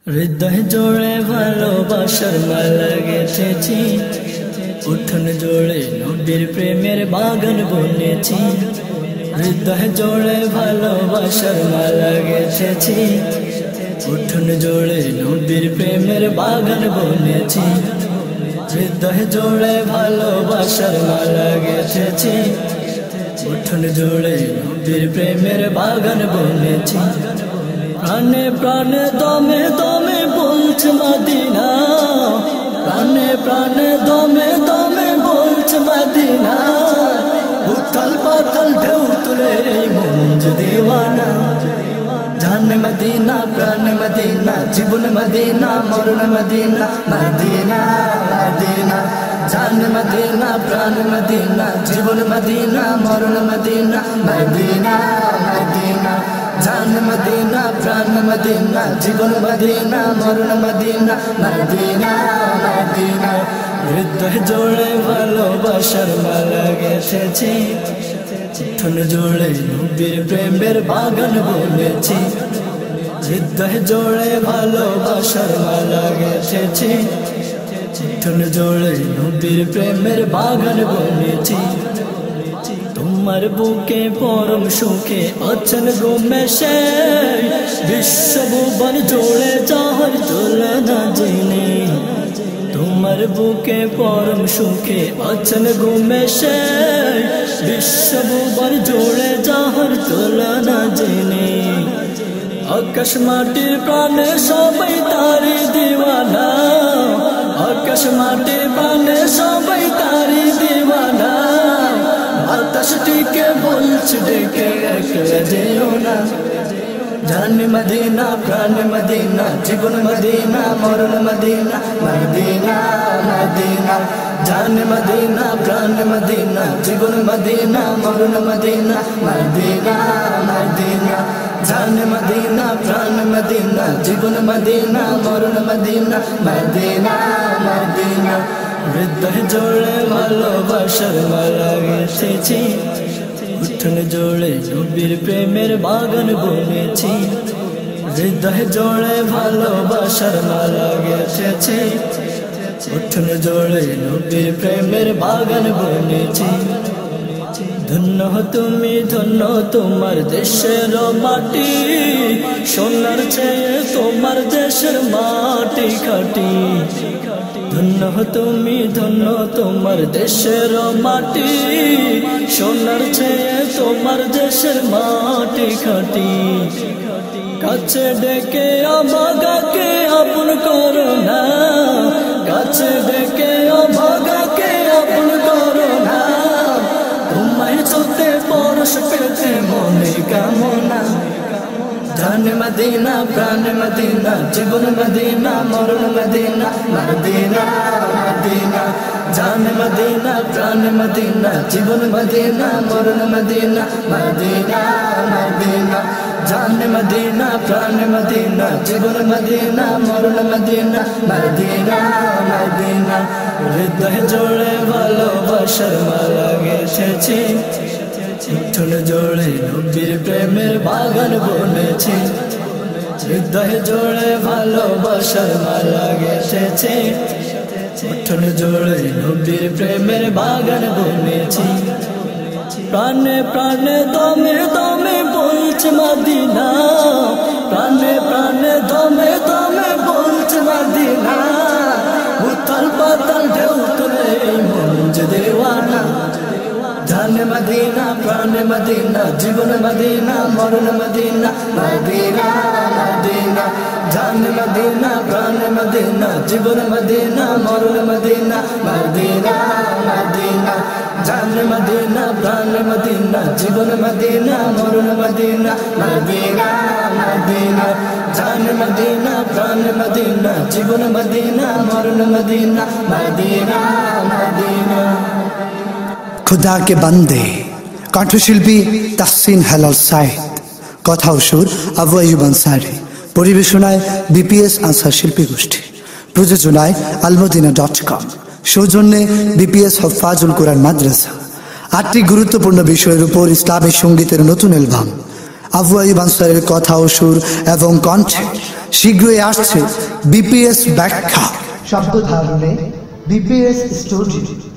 হৃদয় জোড়ে ভালোবাসার মালা গেঁথেছি, উঠোন জোড়ে নবীর প্রেমের বাগান বুনেছি। হৃদয় জোড়ে ভালোবাসার মালা গেঁথেছি, উঠোন জোড়ে নবীর প্রেমের বাগান বুনেছি। হৃদয় জোড়ে ভালোবাসার মালা গেঁথেছি, উঠোন জোড়ে নবীর প্রেমের বাগান বুনেছি। প্রাণে প্রাণে দমে দমে বলছে মদিনা, প্রাণে প্রাণে দমে দমে বলছে মদিনা। উথাল পাতাল ঢেউ তুলে এই মন যে দিওয়ানা। জানে মদিনা প্রাণ মদিনা, জীবন মদিনা মরণ মদিনা, মদিনা মদিনা। জানে মদিনা প্রাণ মদিনা, জীবন মদিনা মরণ মদিনা, মদিনা মদিনা। জান মদিনা প্রাণ মদিনা, জীবন মদিনা মরণ মদিনা, মদিনা মদিনা। হৃদয় জোড়ে ভালোবাসার মালা গেঁথেছি, উঠোন জোড়ে নবীর প্রেমের বাগান বুনেছি। হৃদয় জোড়ে ভালোবাসার মালা গেঁথেছি, উঠোন জোড়ে নবীর প্রেমের বাগান বুনেছি। তোমার বুকে পরম সুখে আছেন রমেশে, বিশ্বভুবন জোড়ে যাহার তুলনা যিনি। তোমার বুকে পরম সুখে আছেন রমেশে, বিশ্বভুবন জোড়ে যাহার তুলনা যিনি। আকাশ মাটির প্রাণে সবাই তারি দিওয়ানা, আকাশ মাটির প্রাণে সবাই তারি দিওয়ানা। বাতাসটিকে বলছে ডেকে একলা যেও না। জানে মদিনা প্রাণ মদিনা, জীবন মদিনা মরণ মদিনা, মদিনা মদিনা। জানে মদিনা প্রাণ মদিনা, জীবন মদিনা মরণ মদিনা, মদিনা মদিনা। জানে মদিনা প্রাণ মদিনা, জীবন মদিনা মরণ মদিনা, মদিনা মদিনা। হৃদয় জোড়ে ভালোবাসার মালা গেঁথেছি, উঠোন জোড়ে নবীর প্রেমের বাগান বুনেছি। হৃদয় জোড়ে ভালোবাসার মালা গেঁথেছি, উঠোন জোড়ে নবীর প্রেমের বাগান বুনেছি। ধন্য তুমি ধন্য তোমার দেশের মাটি, সোনার চেয়ে তোমার দেশের মাটি খাটি। ধন্য তুমি ধন্য তোমার দেশের মাটি, সোনার চেয়ে তোমার দেশের মাটি খাটি। কাছে ডেকে অভাগাকে আপন করো না, কাছে ডেকে অভাগাকে আপন করো না। তোমায় চলতে পরশ পেতে মনে কামনা। জানে মদিনা প্রাণ মদিনা, জীবন মদিনা মরণ মদিনা, মদিনা মদিনা। জানে মদিনা প্রাণ মদিনা, জীবন মদিনা মরণ মদিনা, মদিনা মদিনা। জানে মদিনা প্রাণ মদিনা, জীবন মদিনা মরণ মদিনা, মদিনা মদিনা। হৃদয় জোড়ে ভালোবাসার মালা গেঁথেছি, উঠোন জোড়ে নবীর প্রেমের বাগান বুনেছি। হৃদয় জোড়ে ভালোবাসার মালা গেঁথেছি, উঠোন জোড়ে নবীর প্রেমের বাগান বুনেছি। প্রাণে প্রাণে দমে দমে বলছে মদিনা, প্রাণে প্রাণে দমে দমে বলছে মদিনা। উথাল পাতাল ঢেউ তুলে এই মন যে দিওয়ানা। জানে মদিনা প্রাণ মদিনা, জীবন মদিনা মরণ মদিনা, মদিনা মদিনা। জানে মদিনা প্রাণ মদিনা, জীবন মদিনা মরণ মদিনা, মদিনা মদিনা। জানে মদিনা প্রাণ মদিনা, জীবন মদিনা মরণ মদিনা, মদিনা মদিনা। জানে মদিনা প্রাণ মদিনা, জীবন মদিনা মরণ মদিনা, মদিনা মদিনা। खुदा के बंदे কণ্ঠশিল্পী তাহসিন হেলাল সাইদ, কথা ও সুর আবু আইয়ুব আনসারী, পরিবেশনায় বিপিএস আনসার শিল্পী গোষ্ঠী, প্রযোজনায় almodina.com, সৌজন্যে বিপিএস হফাজুল কোরআন মাদ্রাসা। 8টি গুরুত্বপূর্ণ বিষয়ের উপর ইসলামী সঙ্গীতের নতুন অ্যালবাম আবু আইয়ুব আনসারীর কথা ও সুর এবং কণ্ঠে শীঘ্রই আসছে বিপিএস ব্যাখ্যা শব্দ ধারণে বিপিএস স্টুডিও।